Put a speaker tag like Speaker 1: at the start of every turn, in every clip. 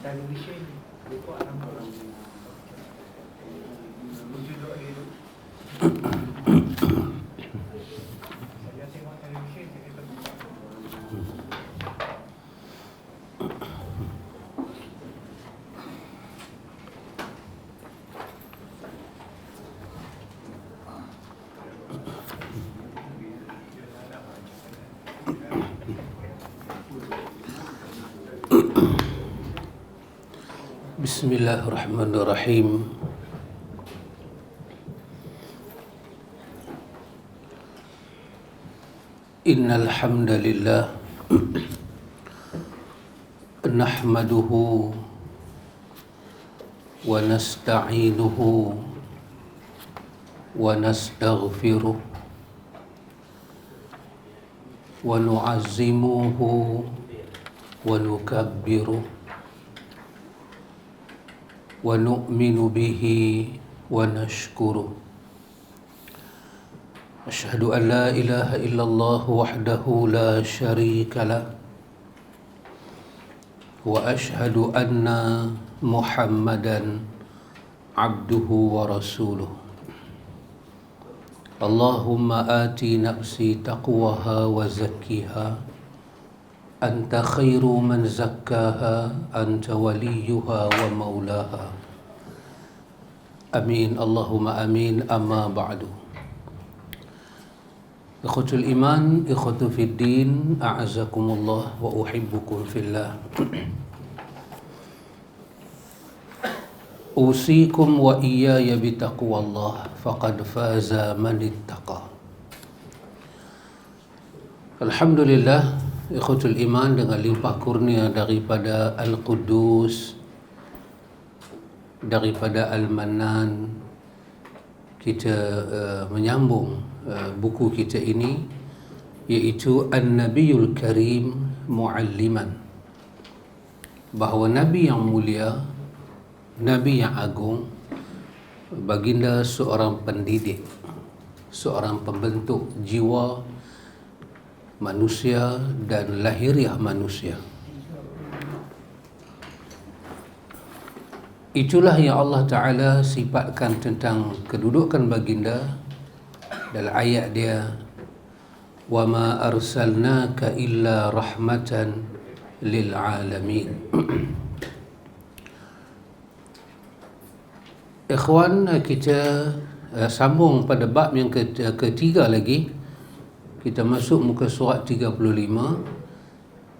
Speaker 1: television lupa nama wujud dia tu. Saya tengok television saya terbuka.
Speaker 2: Bismillahirrahmanirrahim. Innal hamdalillah nahmaduhu wa nasta'inuhu wa nastaghfiruh wa nu'azzimuhu wa nukabbiruh wa nu'minu bihi wa nashkuruh. Asyhadu an la ilaha illallah wahdahu la syarika lah wa asyhadu anna Muhammadan abduhu wa rasuluh. Allahumma ati nafsi taqwaha wa zakkiha Anta khairu man zakkaha Anta waliyuha wa maulaha. Amin Allahumma amin. Amma ba'du. Ikhwatul iman, ikhwatu fid din, a'azakumullah wa uhibbukum fillah. Usikum wa iyaya bitaqwallah faqad faza man ittaqa. Alhamdulillah, ikhwatul iman, dengan limpah kurnia daripada Al-Quddus, daripada Al-Mannan, kita menyambung buku kita ini, iaitu An-Nabiyul Karim Mu'alliman, bahawa Nabi yang mulia, Nabi yang agung, baginda seorang pendidik, seorang pembentuk jiwa manusia dan lahiriah manusia. Itulah yang Allah Ta'ala sifatkan tentang kedudukan baginda dalam ayat dia, wa ma arsalnaka illa rahmatan lil alamin. Ikhwan, kita sambung pada bab yang ketiga lagi. Kita masuk muka surat 35,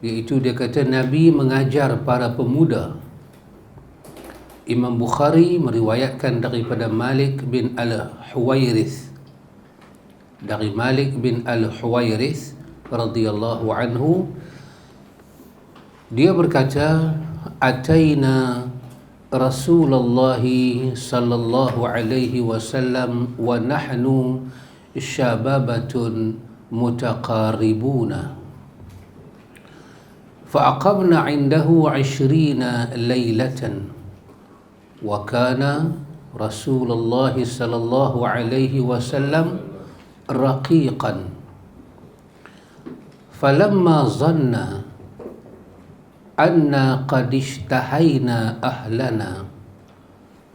Speaker 2: iaitu dia kata Nabi mengajar para pemuda. Imam Bukhari meriwayatkan daripada Malik bin Al-Huwairith, dari Malik bin Al-Huwairith radhiyallahu anhu, dia berkata, ataina Rasulullah sallallahu alaihi wasallam wa nahnu syababatun mutaqaribuna fa'aqamna 'indahu 'ishrina laylatan wa kana Rasulullah sallallahu alaihi wasallam raqiqan falamma zanna anna qad ishtahayna ahlana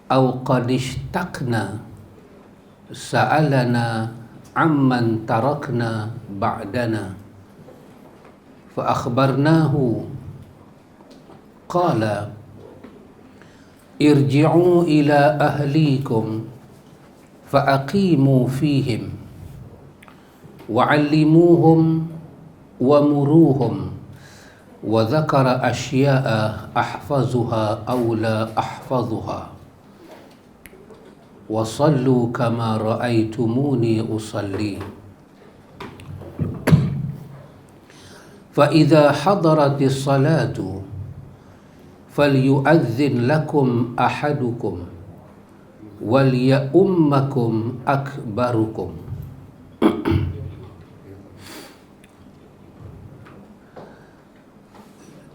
Speaker 2: aw qad ishtaqna sa'alana amman tarakna ba'dana fa akhbarnahu qala irji'u ila ahlikum fa aqimu fihim wa 'allimuhum wa muruhum wa dhakara asya'a ahfazuha aw la ahfazuha wa sallu kama ra'aitumuni usalli fa idza hadaratis salatu falyu'adhdhin lakum ahadukum wal ya'ummakum akbarukum.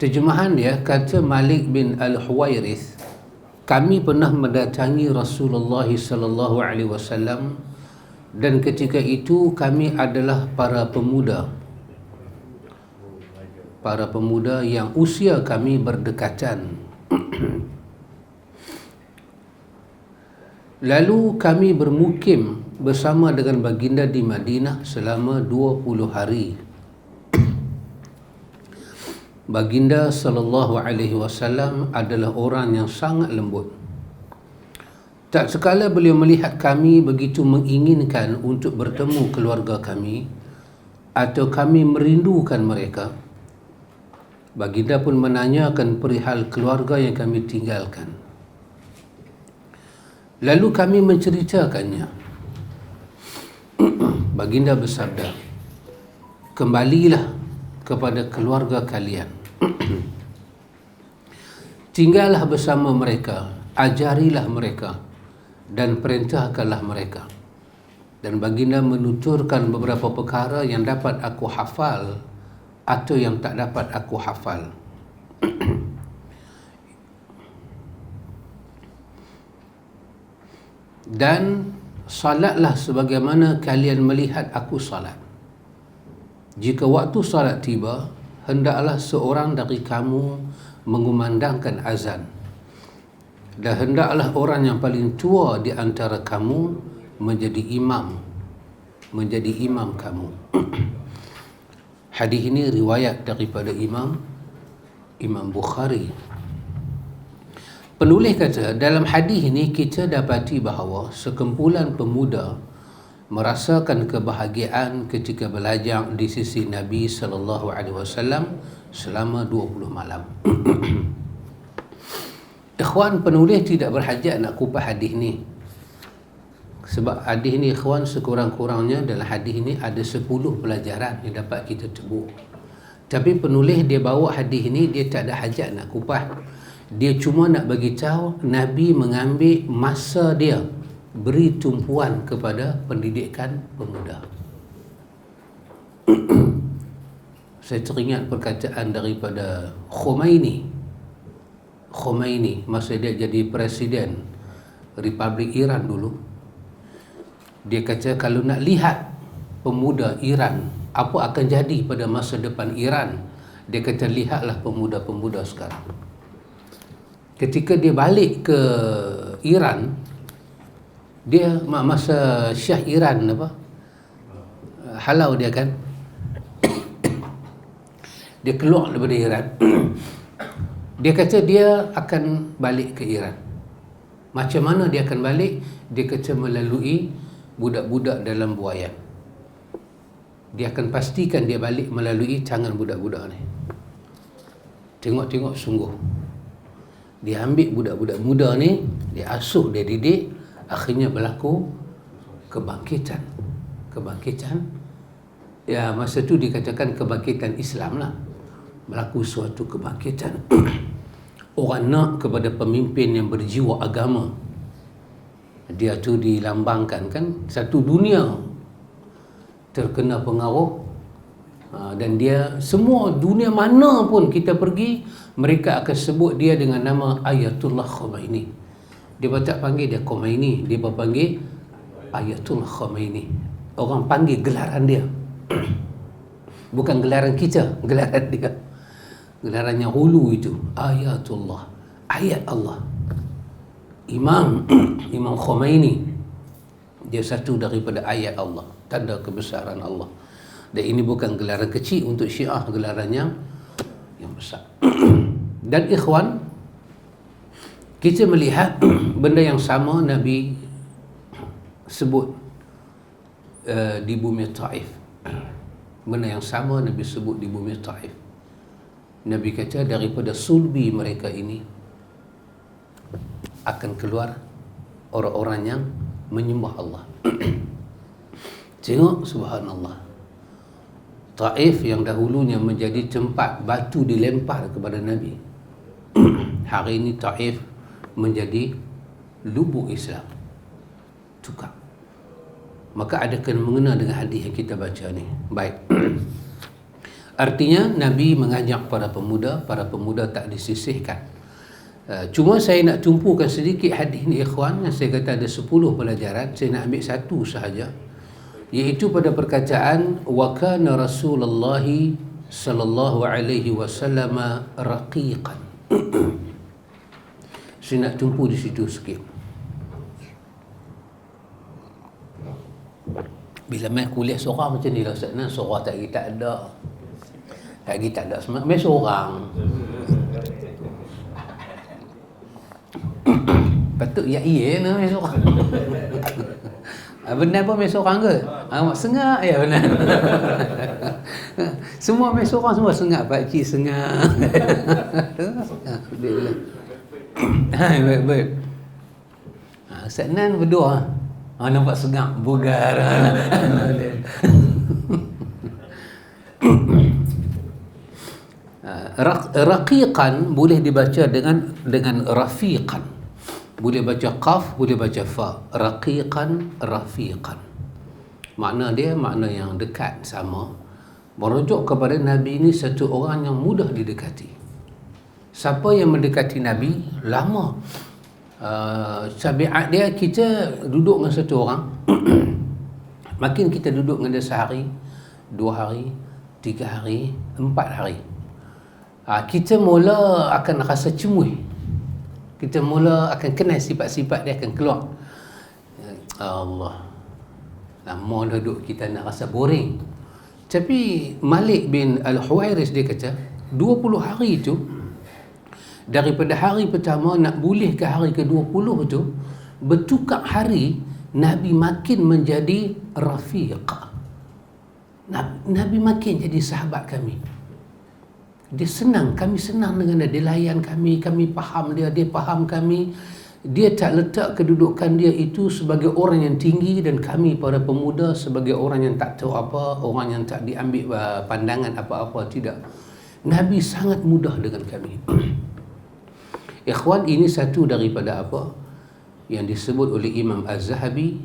Speaker 2: Terjemahan dia, kata Malik bin Al-Huwairith, kami pernah mendatangi Rasulullah sallallahu alaihi wasallam dan ketika itu kami adalah para pemuda yang usia kami berdekatan. Lalu kami bermukim bersama dengan baginda di Madinah selama 20 hari. Baginda sallallahu alaihi wasallam adalah orang yang sangat lembut. Tak sekala beliau melihat kami begitu menginginkan untuk bertemu keluarga kami atau kami merindukan mereka, baginda pun menanyakan perihal keluarga yang kami tinggalkan. Lalu kami menceritakannya. Baginda bersabda, kembalilah kepada keluarga kalian. Tinggallah bersama mereka, ajarilah mereka dan perintahkanlah mereka. Dan baginda menuturkan beberapa perkara yang dapat aku hafal atau yang tak dapat aku hafal. Dan salatlah sebagaimana kalian melihat aku salat. Jika waktu salat tiba, hendaklah seorang dari kamu mengumandangkan azan, dan hendaklah orang yang paling tua di antara kamu menjadi imam kamu. Hadis ini riwayat daripada Imam Bukhari. Penulis kata, dalam hadis ini kita dapati bahawa sekumpulan pemuda merasakan kebahagiaan ketika belajar di sisi Nabi sallallahu alaihi wasallam selama 20 malam. Ikhwan, penulis tidak berhajat nak kupas hadis ni, sebab hadis ni ikhwan sekurang-kurangnya dalam hadis ni ada 10 pelajaran yang dapat kita tebuk. Tapi penulis dia bawa hadis ni, dia tak ada hajat nak kupas. Dia cuma nak bagi tahu Nabi mengambil masa dia beri tumpuan kepada pendidikan pemuda. Saya teringat perkataan daripada Khomeini masa dia jadi presiden Republik Iran dulu. Dia kata kalau nak lihat pemuda Iran apa akan jadi pada masa depan Iran, dia kata lihatlah pemuda-pemuda sekarang. Ketika dia balik ke Iran, dia masa Syah Iran halau dia kan, dia keluar daripada Iran. Dia kata dia akan balik ke Iran. Macam mana dia akan balik? Dia kata melalui budak-budak dalam buaian. Dia akan pastikan dia balik melalui tangan budak-budak ni. Tengok-tengok sungguh. Dia ambil budak-budak muda ni, dia asuh, dia didik, akhirnya berlaku kebangkitan. Ya, masa tu dikatakan kebangkitan Islam lah. Berlaku suatu kebangkitan. Orang nak kepada pemimpin yang berjiwa agama. Dia tu dilambangkan kan, satu dunia terkena pengaruh, dan dia semua dunia mana pun kita pergi, mereka akan sebut dia dengan nama Ayatullah Khomeini. Dia tak panggil dia Khomeini, dia panggil Ayatullah Khomeini. Orang panggil gelaran dia. Bukan gelaran kita, gelaran dia. Gelarannya hulu itu Ayatullah, ayat Allah. Imam Khomeini, dia satu daripada ayat Allah, tanda kebesaran Allah. Dan ini bukan gelaran kecil untuk Syiah, gelaran yang besar. Dan ikhwan, kita melihat benda yang sama Nabi sebut di bumi Taif. Benda yang sama Nabi sebut di bumi Taif. Nabi kata daripada sulbi mereka ini akan keluar orang-orang yang menyembah Allah. Tengok, subhanallah. Taif yang dahulunya menjadi tempat batu dilempar kepada Nabi, hari ini Taif menjadi lubuk Islam. Tukar. Maka ada kena mengena dengan hadis yang kita baca ni. Baik. Artinya Nabi mengajak para pemuda tak disisihkan. Cuma saya nak tumpukan sedikit hadis ni ikhwan. Saya kata ada 10 pelajaran, saya nak ambil satu sahaja, iaitu pada perkataan wa kana Rasulullah sallallahu alaihi wasallam raqiqan. Saya nak tumpu di situ sikit. Bila main kuliah seorang macam ni lah Ustaz, seorang tak ada. Tak ada semangat, main seorang. Patut ya nak main seorang. Benar pun main seorang ke? Sengak ya benar. Semua main seorang semua sengak, pakcik sengak. Baik. Ustaz Nan berdua. Nampak sengak, bugar. Raqiqan boleh dibaca dengan rafiqan. Boleh baca qaf, boleh baca fa. Raqiqan, rafiqan. Makna dia makna yang dekat, sama. Merujuk kepada Nabi ini satu orang yang mudah didekati. Siapa yang mendekati Nabi lama, tabiat dia, kita duduk dengan satu orang makin kita duduk dengan dia sehari, 2 hari, 3 hari, 4 hari, kita mula akan rasa cemui, kita mula akan kenal sifat-sifat dia, akan keluar. Allah, lama duduk kita nak rasa boring. Tapi Malik bin Al-Huwairis dia kata 20 hari itu, daripada hari pertama nak boleh ke hari ke-20 tu, bertukar hari Nabi makin menjadi rafiq. Nabi makin jadi sahabat kami. Dia senang, kami senang dengan dia. Dia layan kami faham dia, dia faham kami. Dia tak letak kedudukan dia itu sebagai orang yang tinggi dan kami para pemuda sebagai orang yang tak tahu apa, orang yang tak diambil pandangan apa-apa, tidak. Nabi sangat mudah dengan kami. Ikhwan, ini satu daripada apa yang disebut oleh Imam Az-Zahabi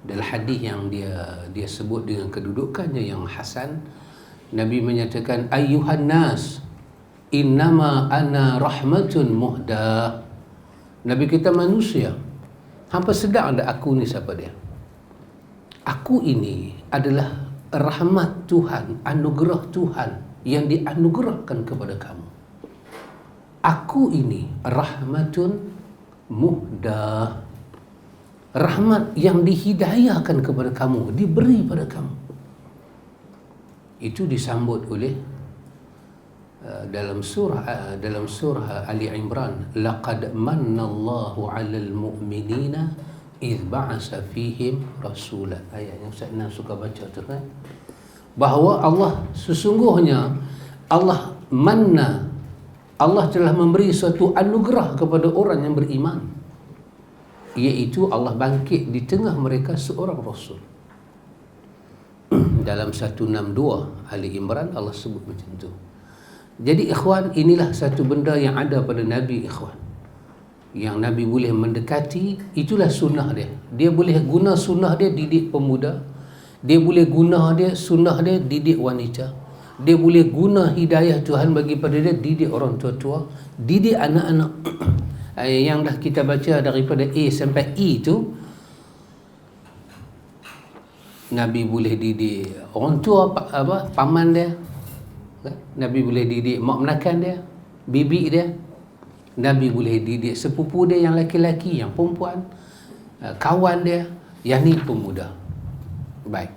Speaker 2: dalam hadis yang dia sebut dengan kedudukannya yang hasan. Nabi menyatakan, ayyuhan nas innama ana rahmatun muhdah. Nabi kita manusia, hampa sedar ada aku ni siapa dia? Aku ini adalah rahmat Tuhan, anugerah Tuhan yang dianugerahkan kepada kamu. Aku ini rahmatun muhdah, rahmat yang dihidayahkan kepada kamu, diberi pada kamu. Itu disambut oleh dalam surah Ali Imran, laqad mannallahu 'alal mu'minina idh ba'asa fihim rasulan. Ayat yang Ustaz Nan suka baca tu kan, bahawa Allah sesungguhnya Allah manna, Allah telah memberi suatu anugerah kepada orang yang beriman, iaitu Allah bangkit di tengah mereka seorang Rasul. Dalam 162 Ali Imran Allah sebut macam tu. Jadi ikhwan, inilah satu benda yang ada pada Nabi ikhwan, yang Nabi boleh mendekati. Itulah sunnah dia. Dia boleh guna sunnah dia didik pemuda, dia boleh guna dia sunnah dia didik wanita, dia boleh guna hidayah Tuhan bagi pada dia didik orang tua-tua, didik anak-anak. Yang dah kita baca daripada A sampai E tu, Nabi boleh didik orang tua, paman dia. Nabi boleh didik mak menakan dia, bibi dia. Nabi boleh didik sepupu dia yang laki-laki, yang perempuan, kawan dia, yang ni pemuda. Baik,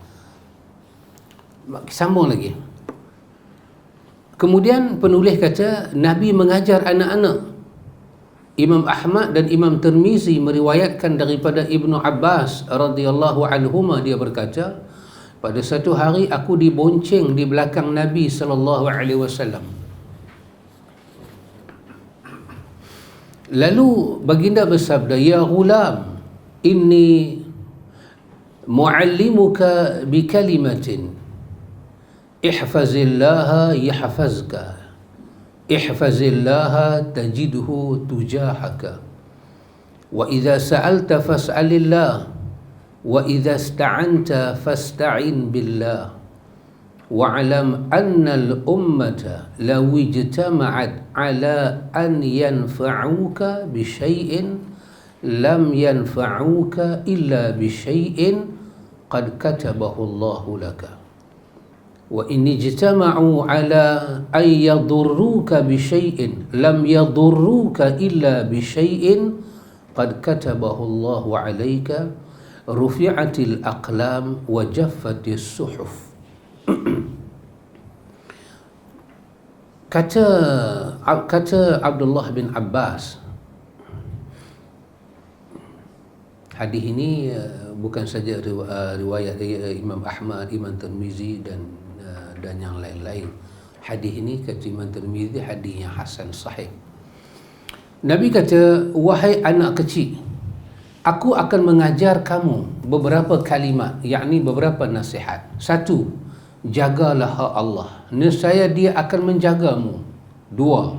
Speaker 2: sambung lagi. Kemudian penulis kata Nabi mengajar anak-anak. Imam Ahmad dan Imam Tirmizi meriwayatkan daripada Ibnu Abbas radhiyallahu anhuma, dia berkata, pada satu hari aku dibonceng di belakang Nabi sallallahu alaihi wasallam. Lalu baginda bersabda, ya ghulam, inni muallimuka bi kalimatin, ihfazillaha yahfazka, ihfazillaha tajidhu tujahaka, wa idza sa'alta fas'alillah, wa idza ista'anta fasta'in billah, wa'lam anna al-ummata law ijtama'at ala an yanfa'uka bi syai'in lam yanfa'uka illa bi syai'in qad katabahu Allahu laka. wa in ijtama'u ala ay yadurruka bi syai'in lam yadurruka illa bi syai'in qad katabahu Allahu 'alaika rufi'atil aqlam wa jaffatis suhuf. Kata Abdullah bin Abbas, hadis ini bukan saja riwayat Imam Ahmad, Imam Tirmizi dan yang lain-lain. Hadis ini kata Imam Tirmizi hadis yang hasan sahih. Nabi kata, wahai anak kecil, aku akan mengajar kamu beberapa kalimat, yakni beberapa nasihat. Satu, jagalah hak Allah, nescaya Dia akan menjagamu. Dua,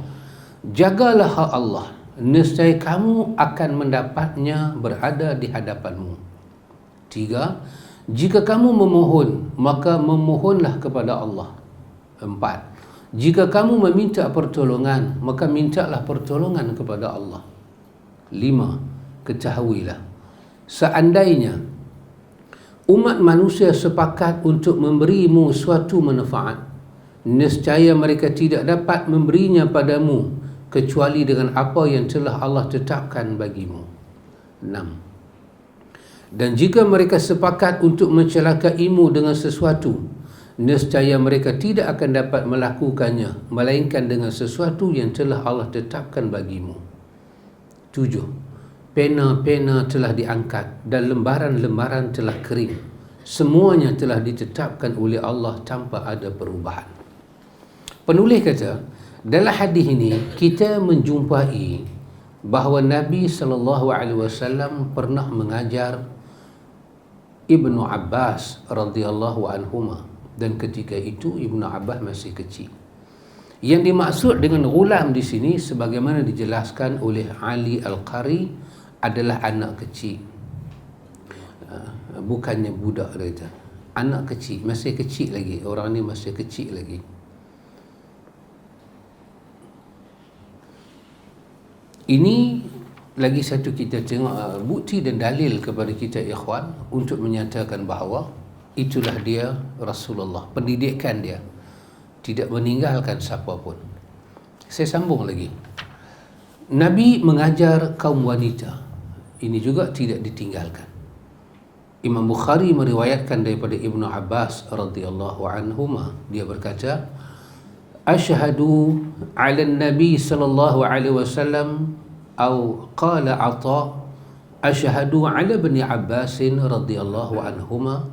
Speaker 2: jagalah hak Allah, nescaya kamu akan mendapatnya berada di hadapanmu. Tiga, jika kamu memohon, maka memohonlah kepada Allah. Empat, jika kamu meminta pertolongan, maka mintalah pertolongan kepada Allah. Lima, ketahuilah, seandainya umat manusia sepakat untuk memberimu suatu manfaat, nescaya mereka tidak dapat memberinya padamu kecuali dengan apa yang telah Allah tetapkan bagimu. 6. Dan jika mereka sepakat untuk mencelakaimu dengan sesuatu, nescaya mereka tidak akan dapat melakukannya melainkan dengan sesuatu yang telah Allah tetapkan bagimu. 7. Pena-pena telah diangkat dan lembaran-lembaran telah kering. Semuanya telah ditetapkan oleh Allah tanpa ada perubahan. Penulis kata, dalam hadis ini kita menjumpai bahawa Nabi SAW pernah mengajar Ibnu Abbas radhiyallahu anhuma, dan ketika itu Ibnu Abbas masih kecil. Yang dimaksud dengan ghulam di sini sebagaimana dijelaskan oleh Ali Al-Qari adalah anak kecil. Bukannya budak dia. Anak kecil, masih kecil lagi. Orang ni masih kecil lagi. Ini lagi satu kita tengok bukti dan dalil kepada kita ikhwan untuk menyatakan bahawa itulah dia Rasulullah. Pendidikan dia tidak meninggalkan siapa pun. Saya sambung lagi. Nabi mengajar kaum wanita, ini juga tidak ditinggalkan. Imam Bukhari meriwayatkan daripada Ibnu Abbas radhiyallahu anhuma, dia berkata, Ashhadu 'ala Nabi sallallahu alaihi wasallam atau qala Atha ashhadu 'ala Ibn Abbas radhiyallahu anhuma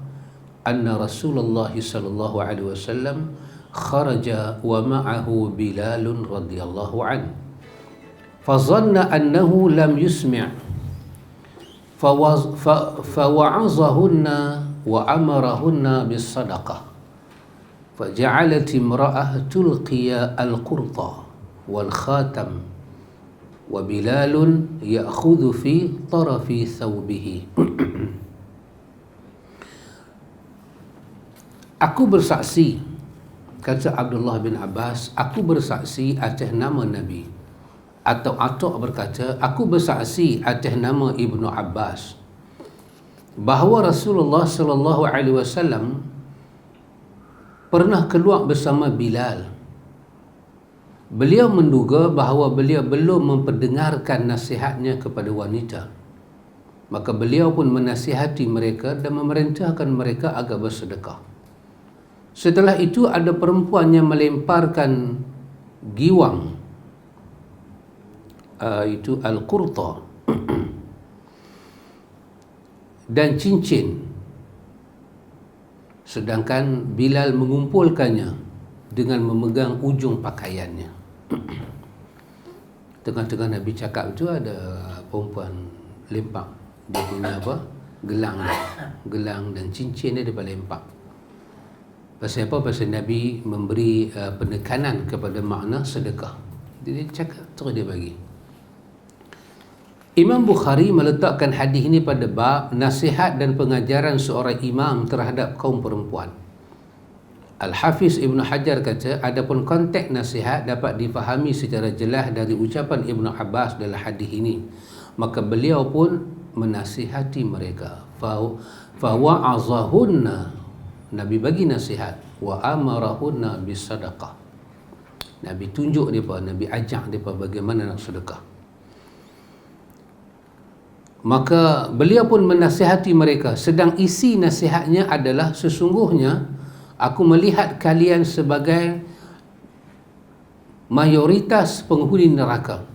Speaker 2: anna Rasulullah sallallahu alaihi wasallam kharaja wa ma'ahu Bilal radhiyallahu anhu fazanna annahu lam yusmi' fawa'azahunna wa amarahunna bis sadaqah فجعلت امرأة تلقي القرطة والخاتم وبلال يأخذ في طرف ثوبه. Aku bersaksi, kata Abdullah bin Abbas, aku bersaksi atas nama Nabi. Atau Atta' berkata, aku bersaksi atas nama Ibnu Abbas bahawa Rasulullah sallallahu alaihi wasallam pernah keluar bersama Bilal. Beliau menduga bahawa beliau belum memperdengarkan nasihatnya kepada wanita. Maka beliau pun menasihati mereka dan memerintahkan mereka agar bersedekah. Setelah itu ada perempuan yang melemparkan giwang, itu al-qurta, dan cincin. Sedangkan Bilal mengumpulkannya dengan memegang ujung pakaiannya. Tengah-tengah Nabi cakap itu ada perempuan lempak. Dia punya apa? Gelang dan cincin dia lempak. Pasal apa? Pasal Nabi memberi penekanan kepada makna sedekah. Dia cakap, terus dia bagi. Imam Bukhari meletakkan hadis ini pada bab nasihat dan pengajaran seorang imam terhadap kaum perempuan. Al-Hafiz Ibn Hajar kata, adapun konteks nasihat dapat difahami secara jelas dari ucapan Ibn Abbas dalam hadis ini. Maka beliau pun menasihati mereka. Fawa'azahunna, Nabi bagi nasihat. wa amarahunna bisadaqah. Nabi tunjuk mereka, Nabi ajak mereka bagaimana nak sedekah. Maka beliau pun menasihati mereka, sedang isi nasihatnya adalah, sesungguhnya aku melihat kalian sebagai mayoritas penghuni neraka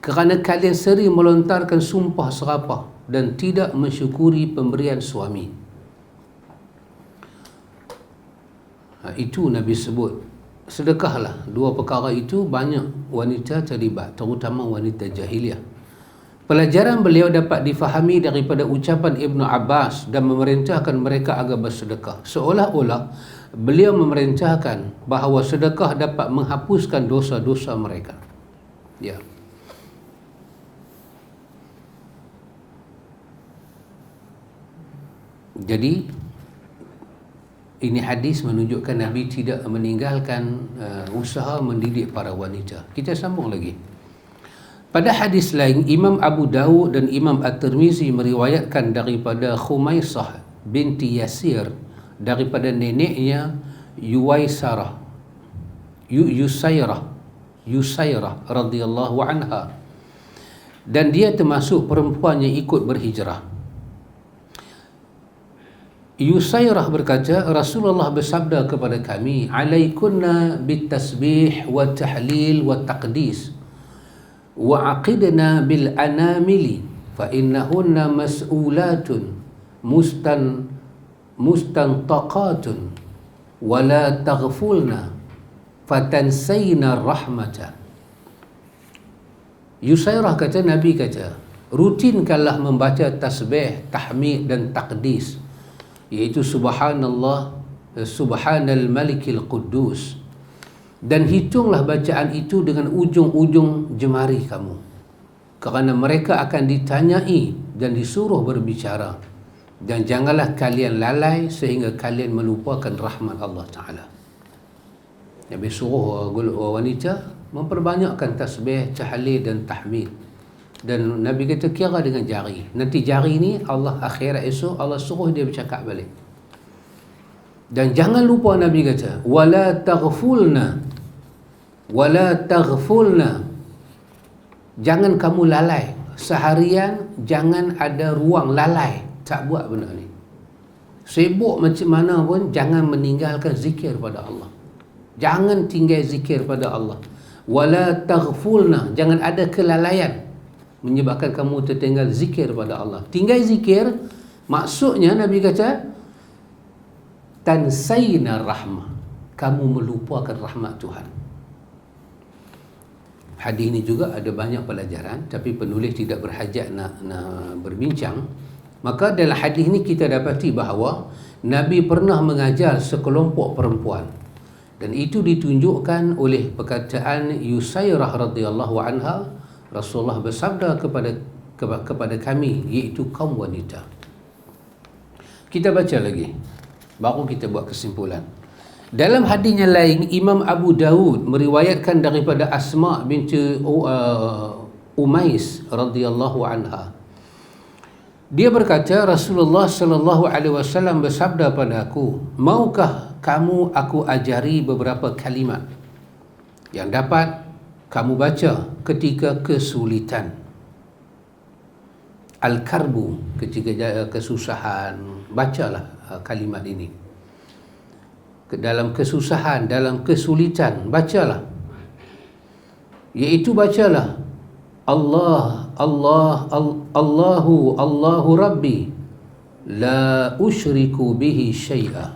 Speaker 2: kerana kalian sering melontarkan sumpah serapah dan tidak mensyukuri pemberian suami. Itu Nabi sebut, sedekahlah. Dua perkara itu banyak wanita terlibat, terutama wanita jahiliah. Pelajaran beliau dapat difahami daripada ucapan Ibnu Abbas dan memerintahkan mereka agar bersedekah. Seolah-olah beliau memerintahkan bahawa sedekah dapat menghapuskan dosa-dosa mereka. Ya. Jadi ini hadis menunjukkan Nabi tidak meninggalkan usaha mendidik para wanita. Kita sambung lagi. Pada hadis lain, Imam Abu Dawud dan Imam At-Tirmizi meriwayatkan daripada Khumaisah binti Yasir daripada neneknya Yusairah radhiyallahu anha, dan dia termasuk perempuan yang ikut berhijrah. Yusairah berkata, Rasulullah bersabda kepada kami, alaikunna bitasbih wa tahlil wa taqdis wa aqidna bil anamili fa innahunna mas'ulatun mustantaqatun wa la taghfulna fatansayna rahmata. Yusairah kata, Nabi kata, rutinkanlah membaca tasbih, tahmid dan taqdis, iaitu subhanallah, subhanal malikil quddus, dan hitunglah bacaan itu dengan ujung-ujung jemari kamu, kerana mereka akan ditanyai dan disuruh berbicara, dan janganlah kalian lalai sehingga kalian melupakan rahmat Allah Ta'ala. Nabi suruh wanita memperbanyakkan tasbih, tahlil dan tahmid, dan Nabi kata kira dengan jari. Nanti jari ni Allah akhirat esok Allah suruh dia bercakap balik. Dan jangan lupa, Nabi kata, wala taghfulna, jangan kamu lalai seharian, jangan ada ruang lalai, tak buat benda ni. Sibuk macam mana pun jangan meninggalkan zikir pada Allah, jangan tinggal zikir pada Allah. Wala taghfulna, jangan ada kelalaian menyebabkan kamu tertinggal zikir pada Allah. Tinggal zikir maksudnya, Nabi kata, tansayna rahmah, kamu melupakan rahmat Tuhan. Hadis ini juga ada banyak pelajaran, tapi penulis tidak berhajat nak berbincang. Maka dalam hadis ini kita dapati bahawa Nabi pernah mengajar sekelompok perempuan, dan itu ditunjukkan oleh perkataan Yusairah radhiyallahu anha. Rasulullah bersabda kepada kami, iaitu kaum wanita. Kita baca lagi, baru kita buat kesimpulan. Dalam hadisnya lain, Imam Abu Dawud meriwayatkan daripada Asma binti Umais radhiyallahu anha. Dia berkata, Rasulullah sallallahu alaihi wasallam bersabda pada aku, maukah kamu aku ajari beberapa kalimat yang dapat kamu baca ketika kesulitan? Al-karbu, ketika kesusahan, bacalah kalimat ini. Dalam kesusahan, dalam kesulitan, bacalah. Iaitu bacalah Allahu Rabbi la usyriku bihi syai'a.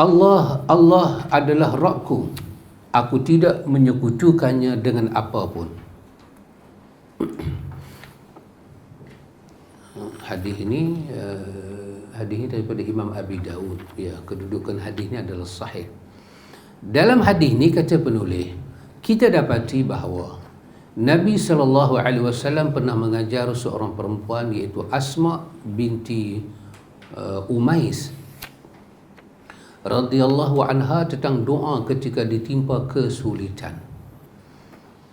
Speaker 2: Allah adalah Rabbku, aku tidak menyekutukannya dengan apapun. Hadis ini daripada Imam Abi Dawud. Ya, kedudukan hadis ini adalah sahih. Dalam hadis ini kata penulis, kita dapati bahawa Nabi SAW pernah mengajar seorang perempuan, iaitu Asma binti Umais radhiyallahu anha, tentang doa ketika ditimpa kesulitan.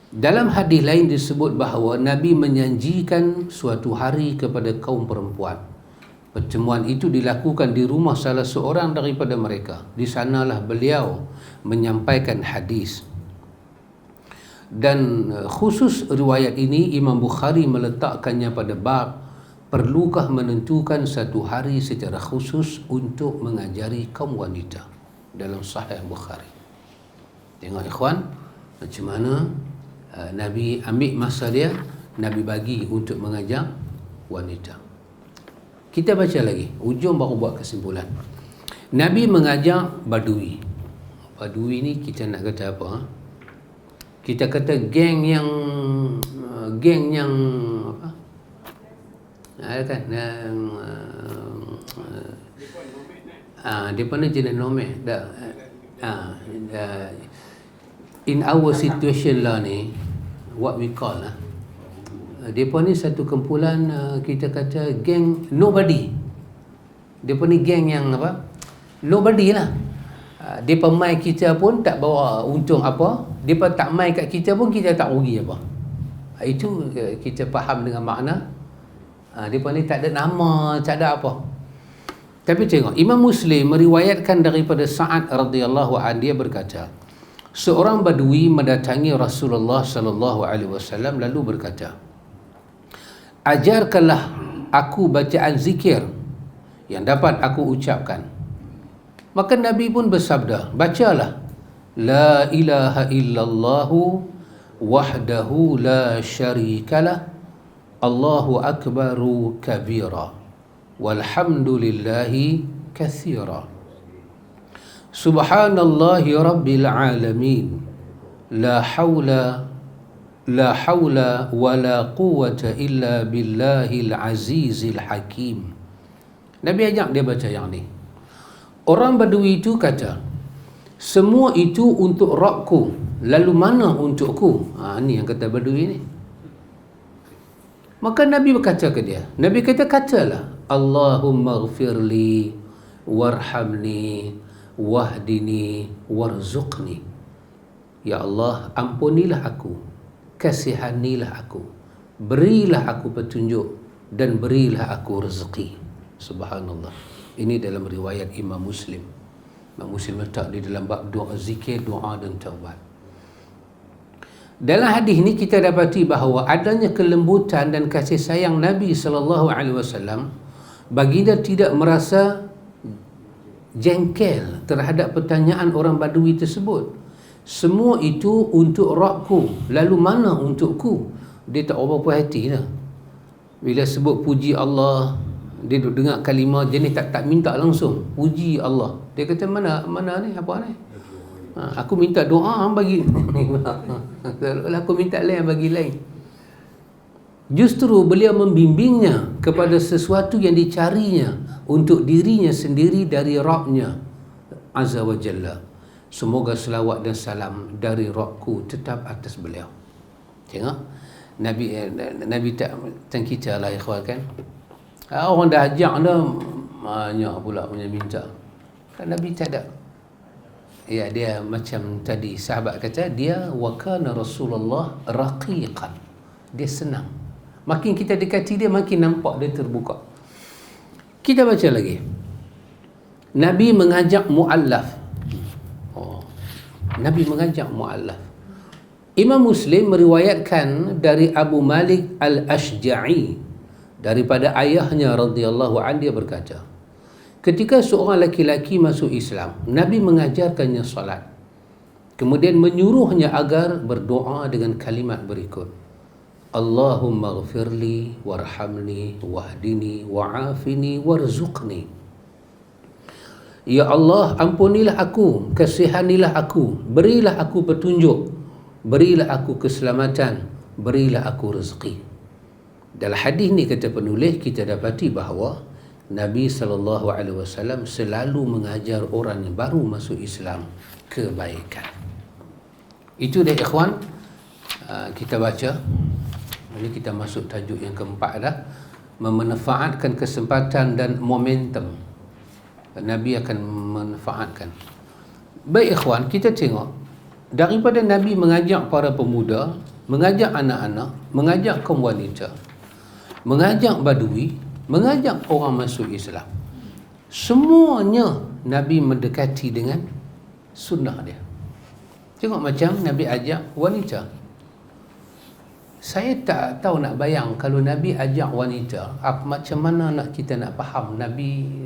Speaker 2: Dalam hadis lain disebut bahawa Nabi menjanjikan suatu hari kepada kaum perempuan, Pertemuan itu dilakukan di rumah salah seorang daripada mereka. Di sanalah beliau menyampaikan hadis. Dan khusus riwayat ini Imam Bukhari meletakkannya pada bab perlukah menentukan satu hari secara khusus untuk mengajari kaum wanita dalam Sahih Bukhari. Tengok ikhwan, macam mana Nabi ambil masa dia, Nabi bagi untuk mengajar wanita. Kita baca lagi, ujung baru buat kesimpulan. Nabi mengajar Badui. Badui ni kita nak kata apa? Kita kata geng yang apa? Kan depa ni jenis nomad dah. In our situation lah ni, what we call depa ni satu kumpulan, kita kata geng nobody. Depa ni geng yang apa? Nobody lah. Depa mai kita pun tak bawa untung apa, depa tak mai kat kita pun kita tak rugi apa. Itu kita faham dengan makna. Depa ni tak ada nama, tak ada apa. Tapi tengok, Imam Muslim meriwayatkan daripada Sa'ad radhiyallahu anhu, dia berkata, seorang badui mendatangi Rasulullah sallallahu alaihi wasallam lalu berkata, ajarkanlah aku bacaan zikir yang dapat aku ucapkan. Maka Nabi pun bersabda, bacalah la ilaha illallah wahdahu la syarikalah, Allahu akbaru kabira, walhamdulillahi katsira, subhanallahi rabbil alamin, la hawla wala quwwata illa billahil azizil hakim. Nabi ajak dia baca yang ni. Orang Badui itu kata, semua itu untuk Rabbku, lalu mana untukku? Ni yang kata Badui ni. Maka Nabi berkata ke dia, Nabi kata, katalah, Allahumma ghfirli warhamni wahdini warzuqni. Ya Allah, ampunilah aku, kasihanilah aku, berilah aku petunjuk, dan berilah aku rezeki. Subhanallah. Ini dalam riwayat Imam Muslim. Imam Muslim letak di dalam bab doa zikir, doa dan taubat. Dalam hadis ini kita dapati bahawa adanya kelembutan dan kasih sayang Nabi SAW. Baginda tidak merasa jengkel terhadap pertanyaan orang Badui tersebut. Semua itu untuk Rabbku, lalu mana untukku? Dia tak apa-apa hati lah. Bila sebut puji Allah, dia duduk dengar kalimah jenis tak minta langsung, puji Allah. Dia kata, mana ni, apa ni? Aku minta doa bagi aku minta lain bagi lain. Justru beliau membimbingnya kepada sesuatu yang dicarinya untuk dirinya sendiri dari Rabbnya Azza wa Jalla. Semoga selawat dan salam dari Rabbku tetap atas beliau. Tengok, Nabi tak kita lah ikhwan kan. Orang dah ajak dah, banyak pula punya minta. Kan Nabi tak ada. Ya, dia macam tadi sahabat kata, dia wa kana Rasulullah raqiqan. Dia senang. Makin kita dekati dia, makin nampak dia terbuka. Kita baca lagi. Nabi mengajak mu'allaf. Nabi mengajak mu'allaf. Imam Muslim meriwayatkan dari Abu Malik Al-Ashja'i, daripada ayahnya radhiyallahu anhu, dia berkata, ketika seorang laki-laki masuk Islam, Nabi mengajarkannya salat, kemudian menyuruhnya agar berdoa dengan kalimat berikut, Allahumma ghfirli warhamni wahdini wa'afini warzuqni. Ya Allah, ampunilah aku, kasihanilah aku, berilah aku petunjuk, berilah aku keselamatan, berilah aku rezeki. Dalam hadis ni kata penulis, kita dapati bahawa Nabi SAW selalu mengajar orang yang baru masuk Islam kebaikan. Itu dia ikhwan. Kita baca. Ini kita masuk tajuk yang keempat dah, memanfaatkan kesempatan dan momentum. Nabi akan memanfaatkan. Baik ikhwan, kita tengok daripada Nabi mengajak para pemuda, mengajak anak-anak, mengajak kaum wanita, mengajak Badui, mengajak orang masuk Islam. Semuanya Nabi mendekati dengan sunnah dia. Tengok macam Nabi ajak wanita. Saya tak tahu nak bayang kalau Nabi ajak wanita, macam mana kita nak faham Nabi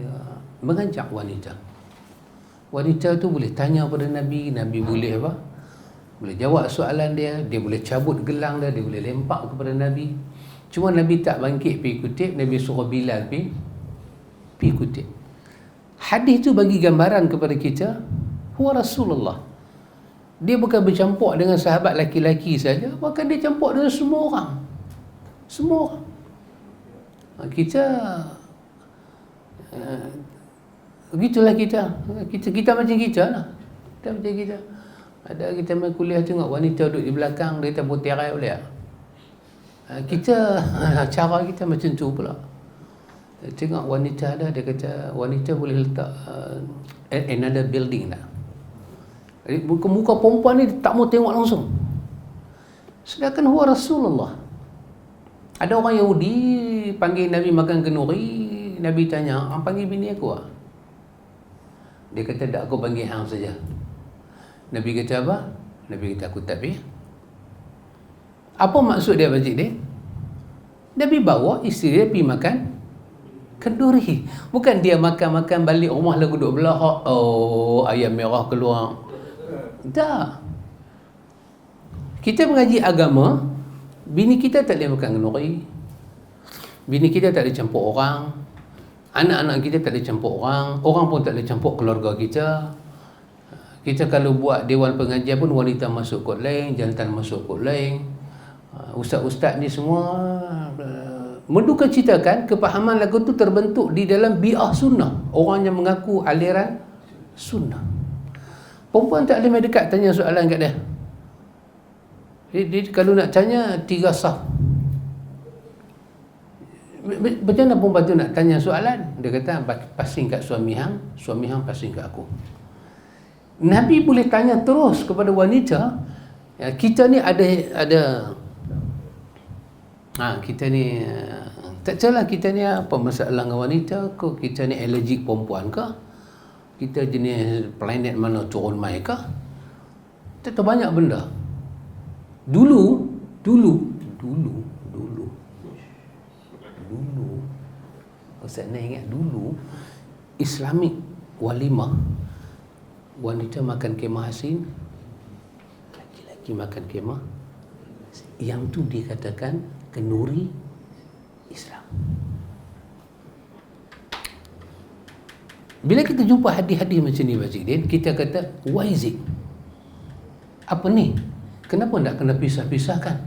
Speaker 2: mengajak wanita. Wanita tu boleh tanya pada Nabi, Nabi boleh apa? Boleh jawab soalan dia, dia boleh cabut gelang dia, dia boleh lempak kepada Nabi. Cuma Nabi tak bangkit pergi kutip, Nabi suruh Bilal pergi kutip. Hadis tu bagi gambaran kepada kita, huwa Rasulullah. Dia bukan bercampur dengan sahabat laki-laki saja, bahkan dia campur dengan semua orang. Semua orang. Kita begitulah kita macam kita lah. Kita macam kita. Ada kita main kuliah tengok wanita duduk di belakang, dia kata bertirai boleh tak? Kita cara kita macam tu pula. Tengok wanita ada, dia kata wanita boleh letak another building lah. Muka perempuan ni tak mau tengok langsung. Sedangkan huwa Rasulullah. Ada orang Yahudi panggil Nabi makan kenduri, Nabi tanya, panggil bini aku tak? Dia kata tak, aku panggil hang saja. Nabi kata apa? Nabi kata aku tak pergi. Apa maksud dia pakcik dia? Nabi bawa isteri dia pergi makan kenduri. Bukan dia makan-makan balik rumah lagu duduk belahak, oh ayam merah keluar. Tak. Kita mengaji agama, bini kita tak boleh makan kenduri, bini kita tak boleh campur orang, anak-anak kita tak boleh campur orang pun tak boleh campur keluarga kita. Kita kalau buat dewan pengajian pun wanita masuk kot lain, jantan masuk kot lain. Ustaz-ustaz ni semua menduka citakan kepahaman lagu tu terbentuk di dalam bi'ah sunnah, orang yang mengaku aliran sunnah. Perempuan tak boleh dekat tanya soalan kat dia. Dia kalau nak tanya 3 saf. Macam mana perempuan tu nak tanya soalan? Dia kata pasing kat suami hang pasing kat aku. Nabi boleh tanya terus kepada wanita. Kita ni ada kita ni tak celah, kita ni apa masalah dengan wanita ke? Kita ni allergic perempuan ke? Kita jenis planet mana turun mai ke? Tak tahu banyak benda. Dulu Ustaz nak ingat dulu Islamic walimah, wanita makan kemah asin, laki-laki makan kemah. Yang tu dikatakan kenduri Islam. Bila kita jumpa hadis-hadis macam ni Pakcik Din, kita kata, why is it? Apa ni? Kenapa nak kena pisah-pisahkan?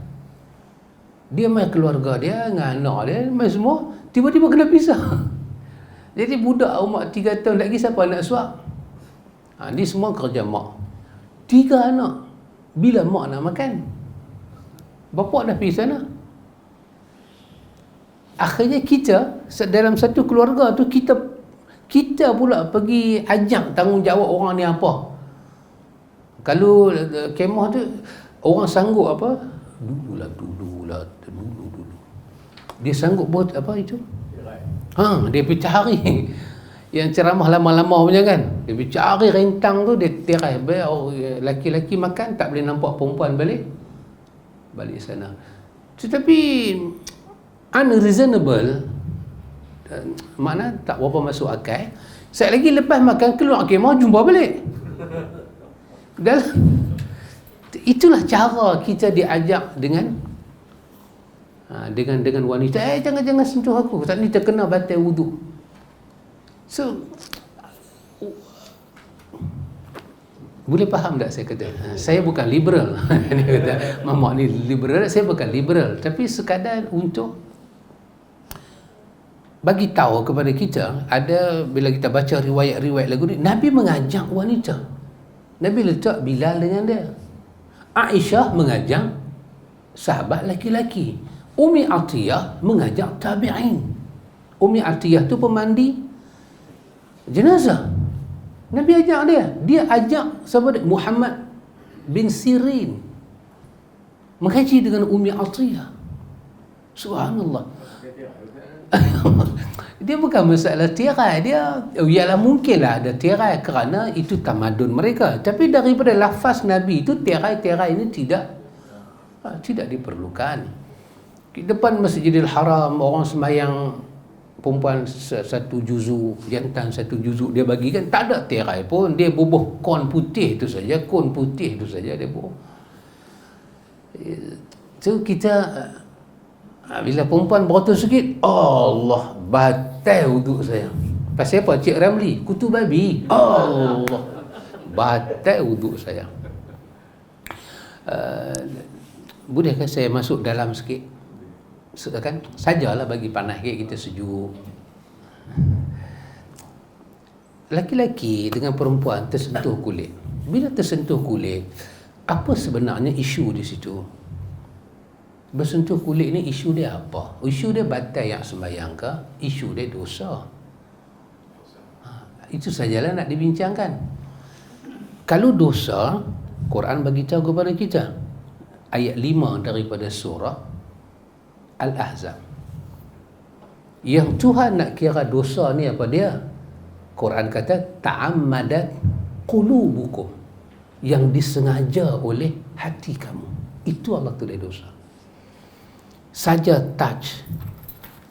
Speaker 2: Dia main keluarga dia dengan anak dia, main semua, tiba-tiba kena pisah. Jadi budak umur 3 tahun lagi siapa nak suap? Ni semua kerja mak. 3 anak. Bila mak nak makan? Bapak dah pergi sana. Akhirnya kita dalam satu keluarga tu kita pula pergi ajak tanggungjawab orang ni apa. Kalau kemah tu orang sanggup apa? Dulu. Dia sanggup buat apa itu? Dia pergi cari yang ceramah lama-lama punya kan. Dia pergi cari rentang tu, dia tirai. Laki-laki makan tak boleh nampak perempuan balik sana. Tetapi unreasonable, makna tak berapa masuk akal. Sekali lagi lepas makan keluar kemah jumpa balik. Itulah cara kita diajak dengan wanita. Jangan sentuh aku, tak ni terkena batal wuduk. So boleh faham tak saya kata? Saya bukan liberal. Dia kata mamak ni liberal, saya bukan liberal, tapi sekadar untuk bagi tahu kepada kita, ada bila kita baca riwayat-riwayat lagu ni, Nabi mengajak wanita. Nabi letak Bilal dengan dia. Aisyah mengajak sahabat laki-laki. Umi Atiyah mengajak tabi'in. Umi Atiyah tu pemandi jenazah. Nabi ajak dia. Dia ajak sahabat Muhammad bin Sirin mengaji dengan Umi Atiyah. Subhanallah. Dia bukan masalah tirai, dia ialah mungkinlah ada tirai kerana itu tamadun mereka, tapi daripada lafaz Nabi itu tirai-tirai ini tidak diperlukan. Di depan Masjidil Haram orang sembahyang, perempuan satu juzuk, jantan satu juzuk dia bagikan, tak ada tirai pun, dia bubuh kon putih itu saja, dia bubuh. So kita bila perempuan berotot sikit, Allah, batal wuduk saya. Pasal apa Cik Ramli? Kutu babi. Allah, batal wuduk saya. Bolehkah saya masuk dalam sikit? Kan sajalah bagi panas kita sejuk. Laki-laki dengan perempuan tersentuh kulit. Bila tersentuh kulit, apa sebenarnya isu di situ? Bersentuh kulit ni isu dia apa? Isu dia batal yang sembahyang ke? Isu dia dosa. Itu sajalah nak dibincangkan. Kalau dosa, Quran bagi tahu kepada kita. Ayat 5 daripada surah Al-Ahzab. Yang Tuhan nak kira dosa ni apa dia? Quran kata ta'ammadat qulubukum, yang disengaja oleh hati kamu. Itu Allah tulis dosa. Saja touch.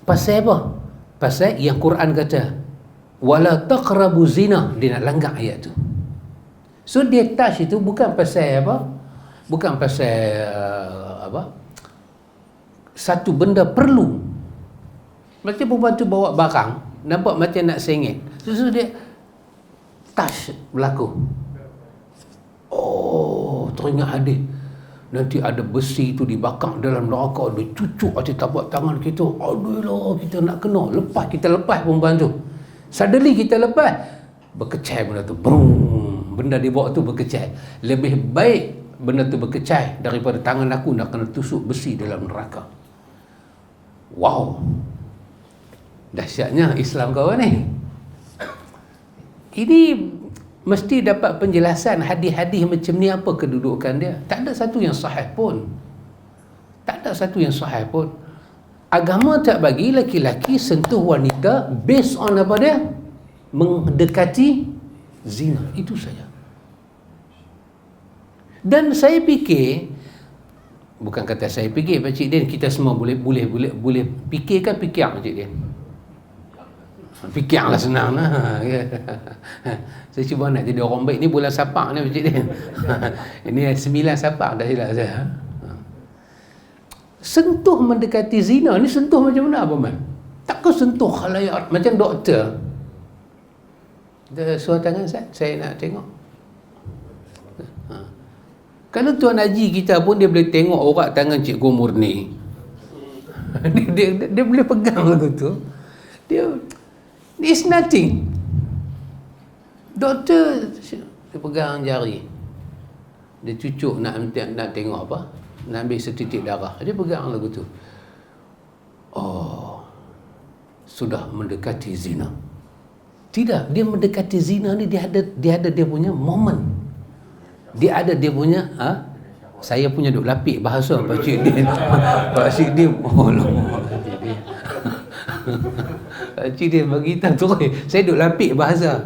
Speaker 2: Pasal apa? Pasal yang Quran kata wala taqrabu zina, dia nak langgar ayat tu. So dia touch itu bukan pasal apa? Bukan pasal satu benda perlu. Macam perempuan tu bawa barang, nampak macam nak sengit. So dia touch berlaku. Oh, teringat hadis. Nanti ada besi tu dibakar dalam neraka, dia cucuk atas tapak tangan kita. Aduh, kita nak kena. Kita lepas perempuan tu. Suddenly kita lepas, berkecai benda tu. Brum, benda dibawa tu berkecai. Lebih baik benda tu berkecai daripada tangan aku nak kena tusuk besi dalam neraka. Wow, dahsyatnya Islam kawan ni. Ini mesti dapat penjelasan hadis-hadis macam ni, apa kedudukan dia. Tak ada satu yang sahih pun. Agama tak bagi laki-laki sentuh wanita based on apa dia? Mendekati zina. Itu saja. Dan saya fikir, bukan kata saya fikir Pakcik Din, kita semua boleh fikirkan, fikir Pakcik Din. Fikirlah senang lah. Saya cuba nak jadi orang baik. Ni bulan Sapak ni Pakcik Din. Ini 9 Sapak dah silap saya. Sentuh mendekati zina ni sentuh macam mana Abang Man? Takkan sentuh khalayak macam doktor. Suruh tangan saya nak tengok. Kalau Tuan Haji kita pun dia boleh tengok orang tangan Cikgu Murni. dia boleh pegang lagu tu. It's nothing. Doktor dia pegang jari. Dia cucuk nak tengok apa? Nak ambil setitik darah. Dia pegang lagu tu. Oh, sudah mendekati zina. Tidak, dia mendekati zina ni dia ada dia punya moment. Dia ada dia punya saya punya duk lapik bahasa Pakcik Din. Pakcik Din, oh lama. Pakcik Din bagi tahu tu, saya duk lapik bahasa.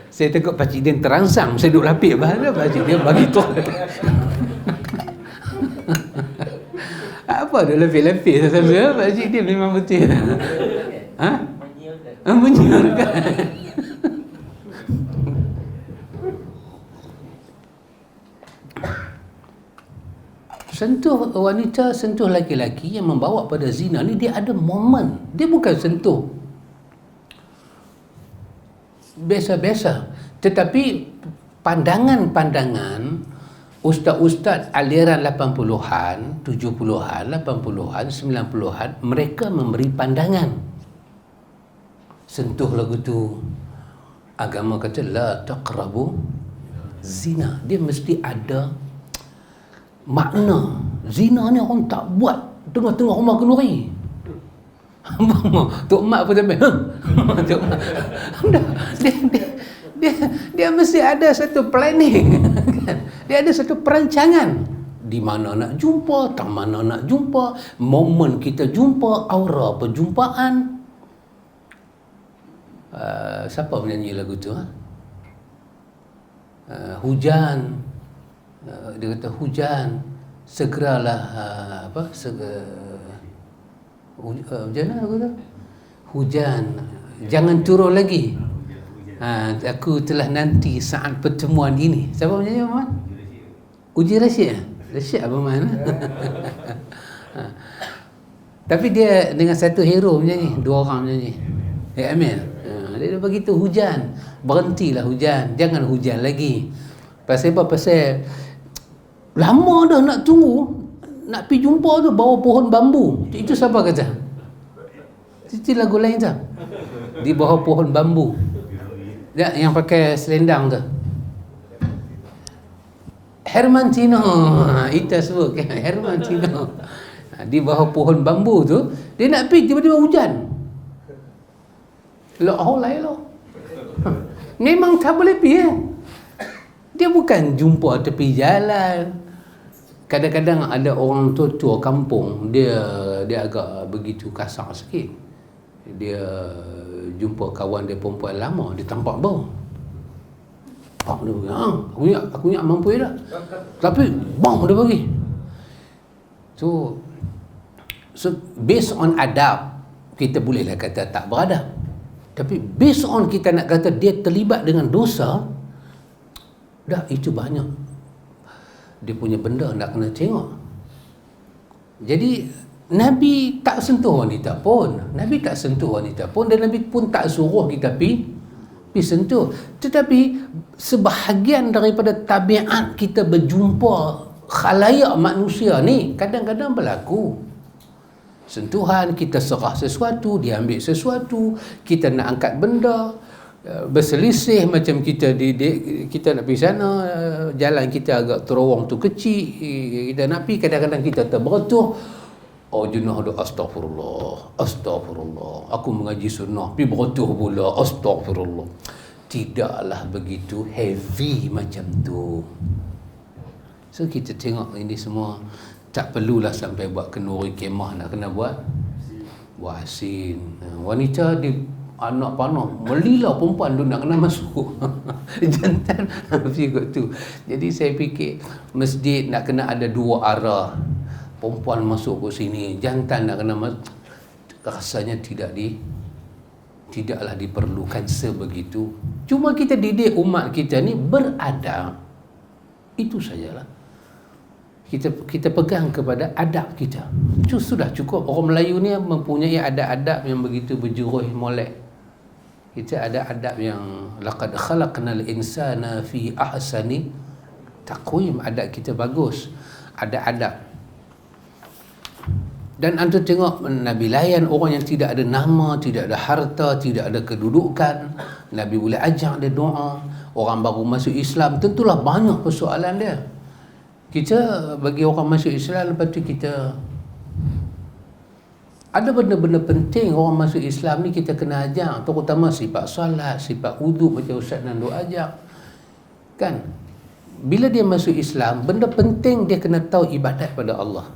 Speaker 2: Saya takut Pakcik Din terangsang, saya duk lapik bahasa, Pakcik Din bagi tahu. Apa duk lapik-lapik saya Pakcik Din memang betul. Menyiarkan. Sentuh wanita, sentuh laki-laki yang membawa pada zina ni, dia ada momen. Dia bukan sentuh biasa-biasa. Tetapi pandangan-pandangan ustaz-ustaz aliran 80-an, 70-an, 80-an, 90-an, mereka memberi pandangan. Sentuh lagu tu. Agama kata la taqrabu zina. Dia mesti ada makna. Zina ni orang tak buat tengah-tengah rumah kenduri. Tok Mak pun sampai Tok Mak. Dia mesti ada satu planning. Dia ada satu perancangan. di mana nak jumpa, tak mana nak jumpa, momen kita jumpa, aura perjumpaan. Siapa menyanyi lagu tu? Hujan. Dia kata hujan, segeralah hujan lagu tu. Hujan, jangan turun lagi. Aku telah nanti saat pertemuan ini. Siapa menyanyi, Muhammad? Uji Rashid. Rashid apa mana? Tapi dia dengan satu hero menyanyi, dua orang menyanyi. Amir. Dia begitu hujan, berhentilah hujan, jangan hujan lagi. Pasal apa? Pasal lama dah nak tunggu, nak pergi jumpa tu bawah pohon bambu. Itu siapa kata? Itu lagu lain tak? Di bawah pohon bambu. Ya, yang pakai selendang tu. Hermantino, itu sebut kan? Hermantino. Di bawah pohon bambu tu, dia nak pergi, tiba-tiba hujan. Memang tak boleh pergi. Dia bukan jumpa tepi jalan. Kadang-kadang ada orang tua kampung, dia agak begitu kasar sikit. Dia jumpa kawan dia perempuan lama, dia tampak bau. Dia bagi, aku ingat mampu dah. Tapi bau dia bagi. So based on adab, kita bolehlah kata tak beradab. Tapi based on kita nak kata dia terlibat dengan dosa, dah itu banyak dia punya benda nak kena tengok. Jadi Nabi tak sentuh wanita pun. Nabi tak sentuh wanita pun, dan Nabi pun tak suruh kita pergi sentuh. Tetapi sebahagian daripada tabiat kita berjumpa khalayak manusia ni kadang-kadang berlaku. Sentuhan, kita serah sesuatu, dia ambil sesuatu, kita nak angkat benda, berselisih macam kita kita nak pergi sana, jalan kita agak terowong tu kecil, kita nak pergi, kadang-kadang kita terberetuh. Jenah tu astagfirullah, aku mengaji sunnah, pergi beretuh pula, astagfirullah. Tidaklah begitu heavy macam tu. So kita tengok ini semua, tak perlulah sampai buat kenduri kemah, nak kena buat asin. Wanita di anak panah melilau perempuan tu nak kena masuk. Jantan pergi kot tu. Jadi saya fikir masjid nak kena ada dua arah. Perempuan masuk ke sini, jantan nak kena masuk. Rasanya tidaklah diperlukan sebegitu. Cuma kita didik umat kita ni beradab. Itu sajalah. Kita pegang kepada adab kita. Sudah cukup. Orang Melayu ni mempunyai adab-adab yang begitu berjuruh molek. Kita ada adab yang laqad khalaqnal insana fi ahsani taqwim. Adab kita bagus. Ada adab. Dan anda tengok Nabi layan orang yang tidak ada nama, tidak ada harta, tidak ada kedudukan. Nabi boleh ajak dia doa. Orang baru masuk Islam, tentulah banyak persoalan dia. Kita bagi orang masuk Islam, lepas tu kita ada benda-benda penting orang masuk Islam ni kita kena ajak, terutama sifat solat, sifat wuduk macam Ustaz Nando ajak. Kan? Bila dia masuk Islam, benda penting dia kena tahu ibadat pada Allah.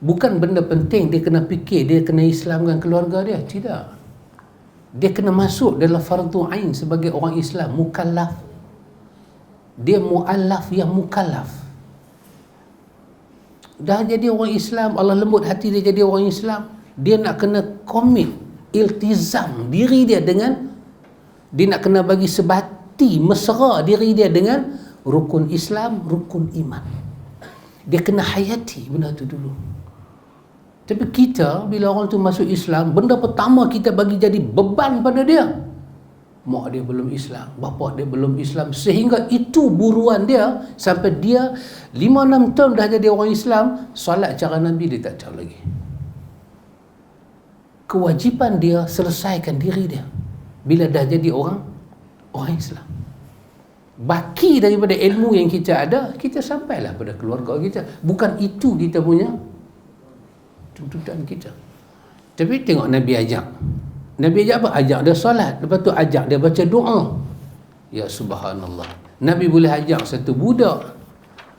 Speaker 2: Bukan benda penting dia kena fikir dia kena Islamkan keluarga dia, tidak. Dia kena masuk dalam fardu ain sebagai orang Islam, mukallaf. Dia muallaf yang mukallaf. Dah jadi orang Islam, Allah lembut hati dia jadi orang Islam, dia nak kena komit, iltizam diri dia dengan, dia nak kena bagi sebati, mesra diri dia dengan rukun Islam, rukun iman. Dia kena hayati benda tu dulu. Tapi kita, bila orang tu masuk Islam, benda pertama kita bagi jadi beban pada dia. Mak dia belum Islam, bapa dia belum Islam, sehingga itu buruan dia sampai dia 5-6 tahun dah jadi orang Islam, solat cara Nabi dia tak tahu lagi. Kewajipan dia selesaikan diri dia bila dah jadi orang Islam. Baki daripada ilmu yang kita ada, kita sampailah pada keluarga kita. Bukan itu kita punya tuntutan kita. Tapi tengok Nabi ajak. Nabi ajak apa? Ajak dia solat. Lepas tu ajak dia baca doa. Ya subhanallah. Nabi boleh ajak satu budak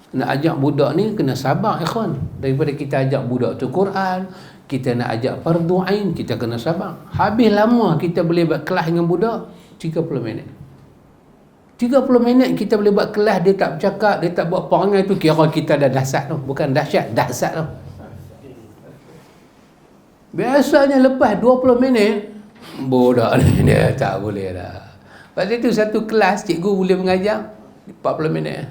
Speaker 2: Nak ajak budak ni kena sabar ikhwan. Daripada kita ajak budak tu Quran, kita nak ajak fardu ain, kita kena sabar. Habis lama kita boleh buat kelas dengan budak 30 minit. 30 minit kita boleh buat kelas, dia tak bercakap, dia tak buat perangai tu, kira kita dah dahsyat tu. Bukan dahsyat, dahsyat tu. Biasanya lepas 20 minit budak ni dia tak boleh dah. Lepas itu satu kelas cikgu boleh mengajar 40 minit.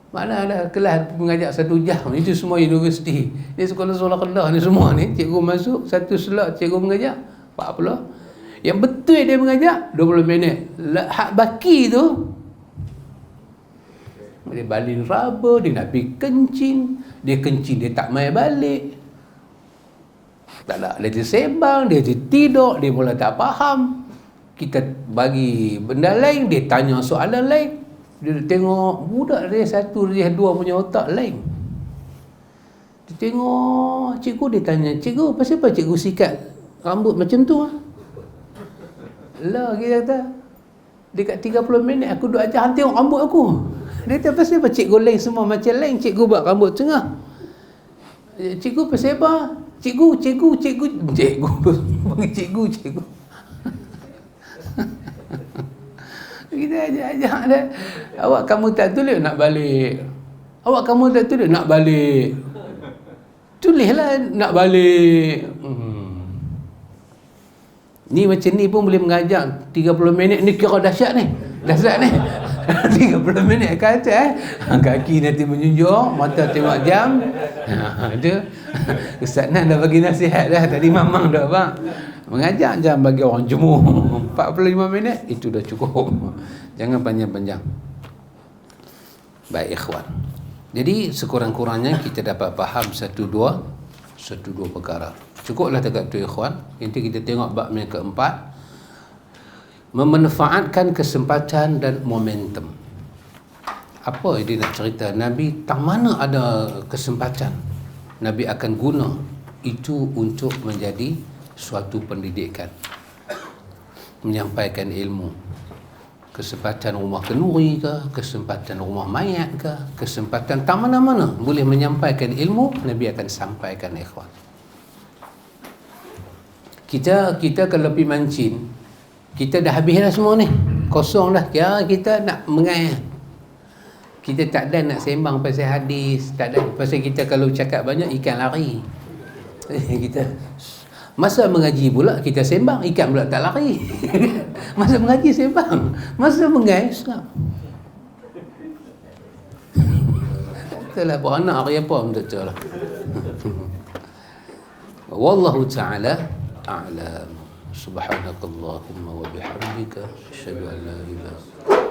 Speaker 2: Mana ada kelas mengajar 1 jam. Itu semua universiti. Ni sekolah-sekolah Kedah ni semua ni cikgu masuk satu slot cikgu mengajar 40. Yang betul dia mengajar 20 minit. Hak baki tu dia balik raba, dia nak pergi kencing, dia kencing dia tak mai balik. Tak ada, dia sembang, dia tidur, dia mula tak faham. Kita bagi benda lain, dia tanya soalan lain. Dia tengok budak dia 1, dia 2 punya otak lain. Dia tengok cikgu, dia tanya, cikgu, pasal apa cikgu sikat rambut macam tu? Lah, kita kata, dekat 30 minit aku duduk ajar, hang tengok rambut aku. Dia kata, pasal apa cikgu lain semua macam lain, cikgu buat rambut tengah. Cikgu pasal apa? Cikgu. Kita ajak dia. Awak kamu tak tulis nak balik. Awak kamu tak tulis nak balik. Tulislah nak balik. Ni macam ni pun boleh mengajar 30 minit ni, kira dahsyat ni. Dahsyat ni. 30 minit kata kaki nanti menunjuk, mata tengok jam. Ada Ustaz Nan dah bagi nasihat dah tadi, mamang dah bang. Mengajar jangan bagi orang jemur. 45 minit itu dah cukup. Jangan panjang-panjang. Baik ikhwan. Jadi sekurang-kurangnya kita dapat faham satu dua perkara. Cukuplah dekat tu ikhwan. Nanti kita tengok bab yang keempat. Memanfaatkan kesempatan dan momentum. Apa dia nak cerita? Nabi tak mana ada kesempatan, Nabi akan guna itu untuk menjadi suatu pendidikan, menyampaikan ilmu. Kesempatan rumah kenduri ke, kesempatan rumah mayat ke, kesempatan tak mana-mana boleh menyampaikan ilmu, Nabi akan sampaikan ikhwan. Kita kalau pergi mancing, kita dah habis dah semua ni, kosong dah, kira kita nak mengai. Kita tak ada nak sembang pasal hadis, tak ada. Pasal kita kalau cakap banyak, ikan lari. Kita masa mengaji pula kita sembang, ikan pula tak lari. Masa mengaji sembang, masa mengai Islam. Itulah beranak hari apa betul lah. Wallahu ta'ala a'lam. Subhanakallahumma wa bihamdika asyhadu an la ilaha